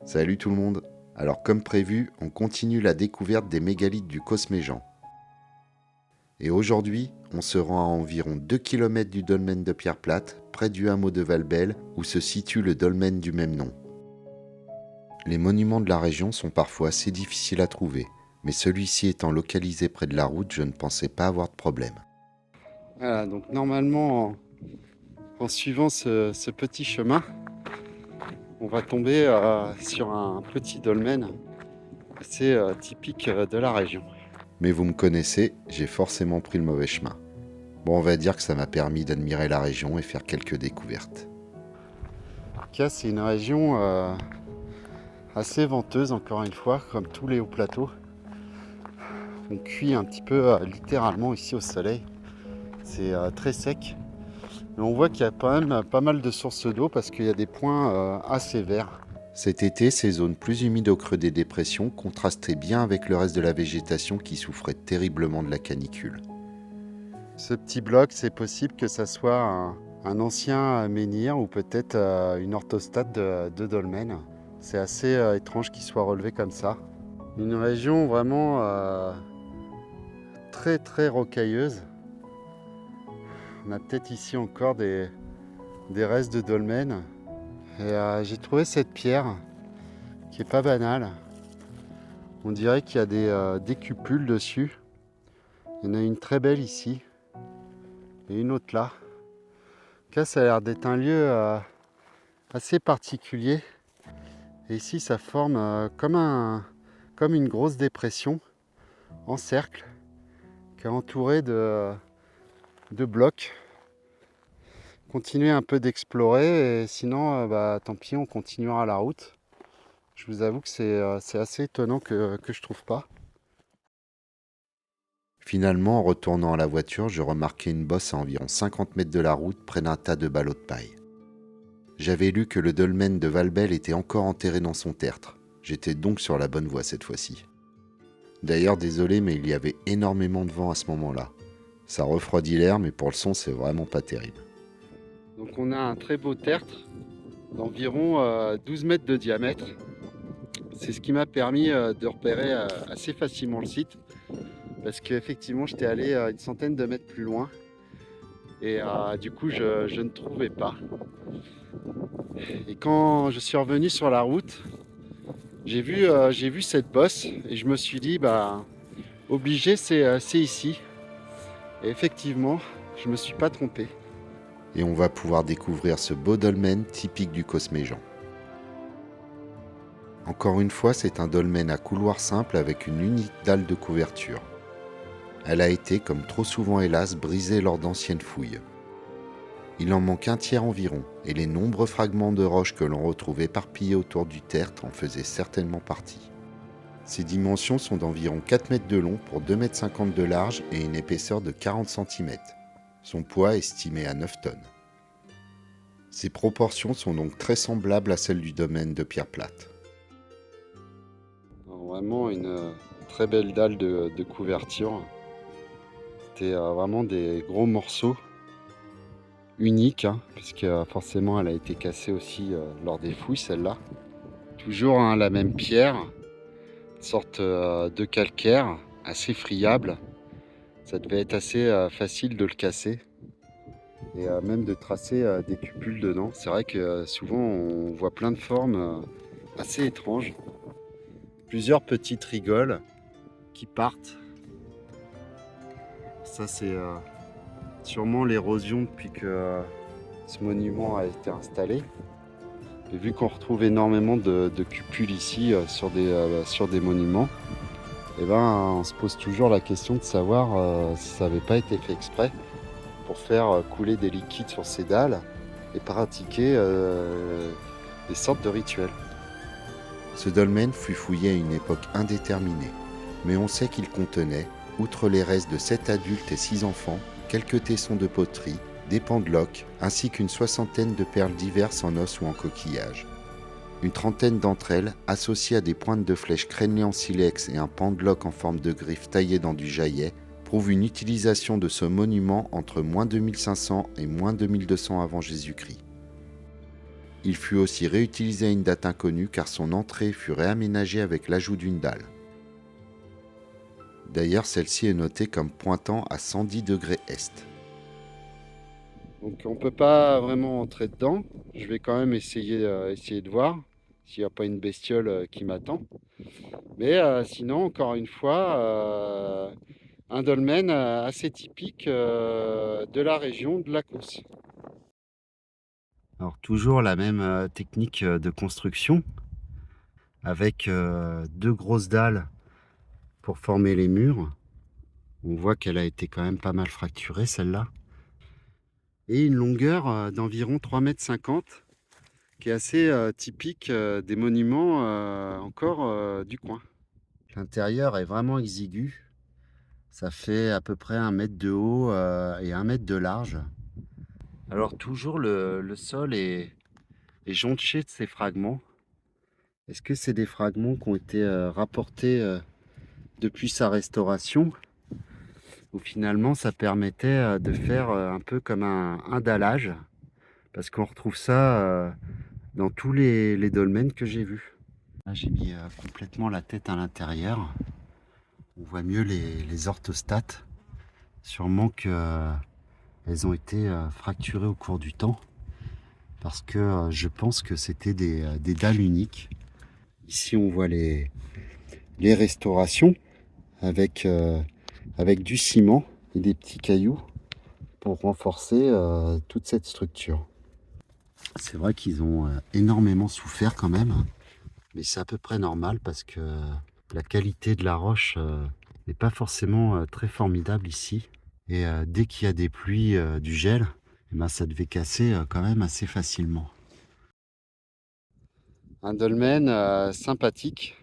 Salut tout le monde. Alors comme prévu, on continue la découverte des mégalithes du Cosméjean. Et aujourd'hui, on se rend à environ 2 km du dolmen de Pierre Plate, près du hameau de Valbelle, où se situe le dolmen du même nom. Les monuments de la région sont parfois assez difficiles à trouver, mais celui-ci étant localisé près de la route, je ne pensais pas avoir de problème. Voilà, donc normalement, en suivant ce petit chemin, on va tomber sur un petit dolmen assez typique de la région. Mais vous me connaissez, j'ai forcément pris le mauvais chemin. Bon, on va dire que ça m'a permis d'admirer la région et faire quelques découvertes. En tout cas, c'est une région assez venteuse, encore une fois, comme tous les hauts plateaux. On cuit un petit peu littéralement ici au soleil. C'est très sec. Mais on voit qu'il y a quand même pas mal de sources d'eau parce qu'il y a des points assez verts. Cet été, ces zones plus humides au creux des dépressions contrastaient bien avec le reste de la végétation qui souffrait terriblement de la canicule. Ce petit bloc, c'est possible que ça soit un ancien menhir ou peut-être une orthostate de dolmen. C'est assez étrange qu'il soit relevé comme ça. Une région vraiment très très rocailleuse. On a peut-être ici encore des restes de dolmen. Et j'ai trouvé cette pierre qui est pas banale. On dirait qu'il y a des cupules dessus. Il y en a une très belle ici et une autre là. En tout cas, ça a l'air d'être un lieu assez particulier. Et ici, ça forme comme une grosse dépression en cercle qui est entourée de blocs. Continuer un peu d'explorer et sinon, tant pis, on continuera la route. Je vous avoue que c'est assez étonnant que je trouve pas. Finalement, en retournant à la voiture, je remarquai une bosse à environ 50 mètres de la route près d'un tas de ballots de paille. J'avais lu que le dolmen de Valbelle était encore enterré dans son tertre. J'étais donc sur la bonne voie cette fois-ci. D'ailleurs, désolé, mais il y avait énormément de vent à ce moment-là. Ça refroidit l'air, mais pour le son, c'est vraiment pas terrible. Donc on a un très beau tertre d'environ 12 mètres de diamètre. C'est ce qui m'a permis de repérer assez facilement le site parce qu'effectivement j'étais allé une centaine de mètres plus loin et du coup je ne trouvais pas. Et quand je suis revenu sur la route, j'ai vu cette bosse et je me suis dit obligé c'est ici. Et effectivement, je me suis pas trompé. Et on va pouvoir découvrir ce beau dolmen typique du Cosméjean. Encore une fois, c'est un dolmen à couloir simple avec une unique dalle de couverture. Elle a été, comme trop souvent hélas, brisée lors d'anciennes fouilles. Il en manque un tiers environ, et les nombreux fragments de roches que l'on retrouve éparpillés autour du tertre en faisaient certainement partie. Ses dimensions sont d'environ 4 mètres de long pour 2,50 m de large et une épaisseur de 40 cm. Son poids est estimé à 9 tonnes. Ses proportions sont donc très semblables à celles du domaine de Pierre Plate. Alors, vraiment une très belle dalle de couverture. C'était vraiment des gros morceaux uniques, puisque forcément elle a été cassée aussi lors des fouilles, celle-là. Toujours la même pierre, une sorte de calcaire assez friable. Ça devait être assez facile de le casser et même de tracer des cupules dedans. C'est vrai que souvent on voit plein de formes assez étranges. Plusieurs petites rigoles qui partent. Ça c'est sûrement l'érosion depuis que ce monument a été installé. Et vu qu'on retrouve énormément de cupules ici sur des monuments, on se pose toujours la question de savoir si ça n'avait pas été fait exprès pour faire couler des liquides sur ces dalles et pratiquer des sortes de rituels. Ce dolmen fut fouillé à une époque indéterminée, mais on sait qu'il contenait, outre les restes de 7 adultes et 6 enfants, quelques tessons de poterie, des pendeloques, ainsi qu'une soixantaine de perles diverses en os ou en coquillage. Une trentaine d'entre elles, associées à des pointes de flèches crénelées en silex et un pendeloque en forme de griffe taillé dans du jaillet, prouvent une utilisation de ce monument entre moins 2500 et moins 2200 avant Jésus-Christ. Il fut aussi réutilisé à une date inconnue car son entrée fut réaménagée avec l'ajout d'une dalle. D'ailleurs, celle-ci est notée comme pointant à 110 degrés est. Donc on ne peut pas vraiment entrer dedans. Je vais quand même essayer de voir s'il n'y a pas une bestiole qui m'attend. Mais sinon, encore une fois, un dolmen assez typique de la région de la Causse. Alors toujours la même technique de construction avec deux grosses dalles pour former les murs. On voit qu'elle a été quand même pas mal fracturée celle-là. Et une longueur d'environ 3,50 m qui est assez typique des monuments encore du coin. L'intérieur est vraiment exigu. Ça fait à peu près 1 m de haut et 1 m de large. Alors toujours le sol est jonché de ces fragments. Est-ce que c'est des fragments qui ont été rapportés depuis sa restauration ou finalement ça permettait de faire un peu comme un dallage? Parce qu'on retrouve ça dans tous les dolmens que j'ai vus. Là j'ai mis complètement la tête à l'intérieur. On voit mieux les orthostates. Sûrement qu'elles ont été fracturées au cours du temps. Parce que je pense que c'était des dalles uniques. Ici on voit les restaurations avec du ciment et des petits cailloux pour renforcer toute cette structure. C'est vrai qu'ils ont énormément souffert quand même, mais c'est à peu près normal parce que la qualité de la roche n'est pas forcément très formidable ici. Et dès qu'il y a des pluies, du gel, eh ben, ça devait casser quand même assez facilement. Un dolmen sympathique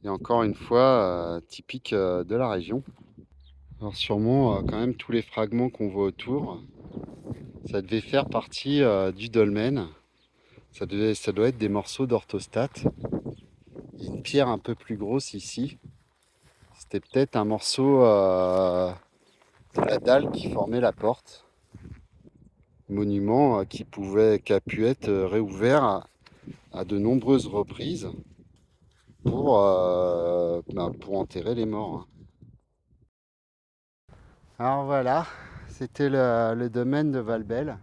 et encore une fois typique de la région. Alors sûrement quand même tous les fragments qu'on voit autour, ça devait faire partie du dolmen. Ça doit être des morceaux d'orthostate. Il y a une pierre un peu plus grosse ici. C'était peut-être un morceau de la dalle qui formait la porte. Monument qui a pu être réouvert à de nombreuses reprises pour enterrer les morts. Alors voilà, c'était le domaine de Valbel.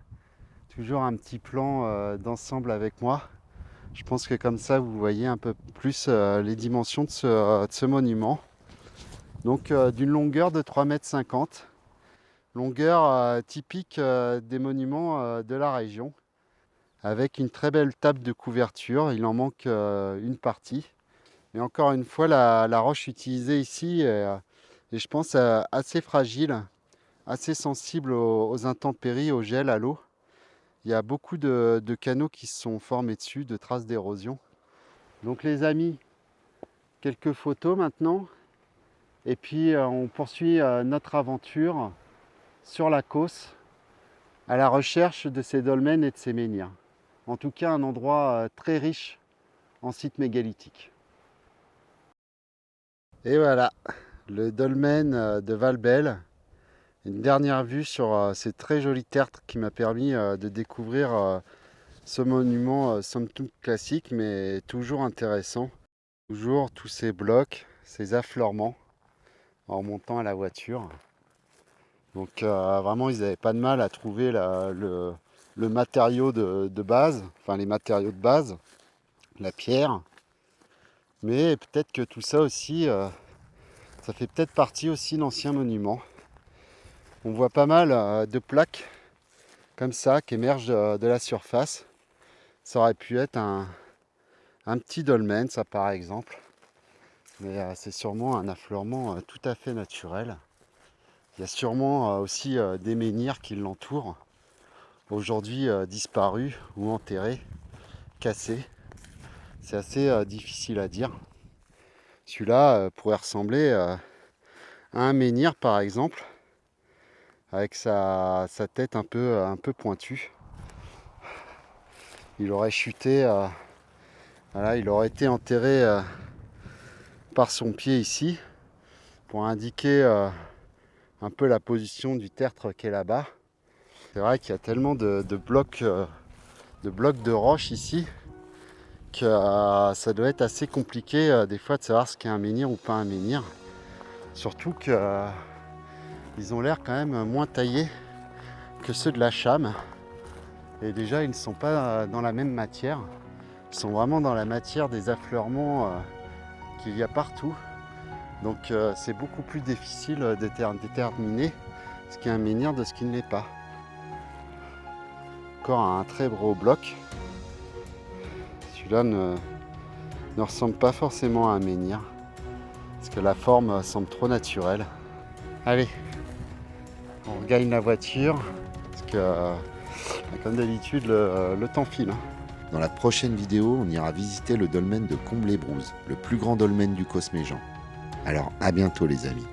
Toujours un petit plan d'ensemble avec moi. Je pense que comme ça, vous voyez un peu plus les dimensions de ce monument. Donc d'une longueur de 3,50 m, longueur typique des monuments de la région, avec une très belle table de couverture. Il en manque une partie. Et encore une fois, la roche utilisée ici est, je pense, assez fragile, assez sensible aux intempéries, au gel, à l'eau. Il y a beaucoup de canaux qui se sont formés dessus, de traces d'érosion. Donc les amis, quelques photos maintenant. Et puis on poursuit notre aventure sur la Causse, à la recherche de ces dolmens et de ces menhirs. En tout cas, un endroit très riche en sites mégalithiques. Et voilà, le dolmen de Valbel. Une dernière vue sur ces très jolis tertres qui m'a permis de découvrir ce monument somme toute classique mais toujours intéressant. Toujours tous ces blocs, ces affleurements en montant à la voiture. Donc vraiment ils n'avaient pas de mal à trouver le matériau de base, enfin les matériaux de base, la pierre. Mais peut-être que tout ça aussi, ça fait peut-être partie aussi d'anciens monuments. On voit pas mal de plaques comme ça qui émergent de la surface. Ça aurait pu être un petit dolmen, ça par exemple. Mais c'est sûrement un affleurement tout à fait naturel. Il y a sûrement aussi des menhirs qui l'entourent, aujourd'hui disparus ou enterrés, cassés. C'est assez difficile à dire. Celui-là pourrait ressembler à un menhir par exemple, avec sa tête un peu pointue. Il aurait chuté, voilà, il aurait été enterré par son pied ici, pour indiquer un peu la position du tertre qui est là-bas. C'est vrai qu'il y a tellement de blocs blocs de roche ici, que ça doit être assez compliqué des fois de savoir ce qu'est un menhir ou pas un menhir. Surtout qu'ils ont l'air quand même moins taillés que ceux de la Cham. Et déjà, ils ne sont pas dans la même matière. Ils sont vraiment dans la matière des affleurements qu'il y a partout. Donc c'est beaucoup plus difficile de déterminer ce qui est un menhir de ce qui ne l'est pas. Encore un très gros bloc. Celui-là ne ressemble pas forcément à un menhir, parce que la forme semble trop naturelle. Allez, on regagne la voiture, parce que comme d'habitude le temps file. Dans la prochaine vidéo, on ira visiter le dolmen de Comblé-Brouze, le plus grand dolmen du Cosméjean. Alors à bientôt les amis.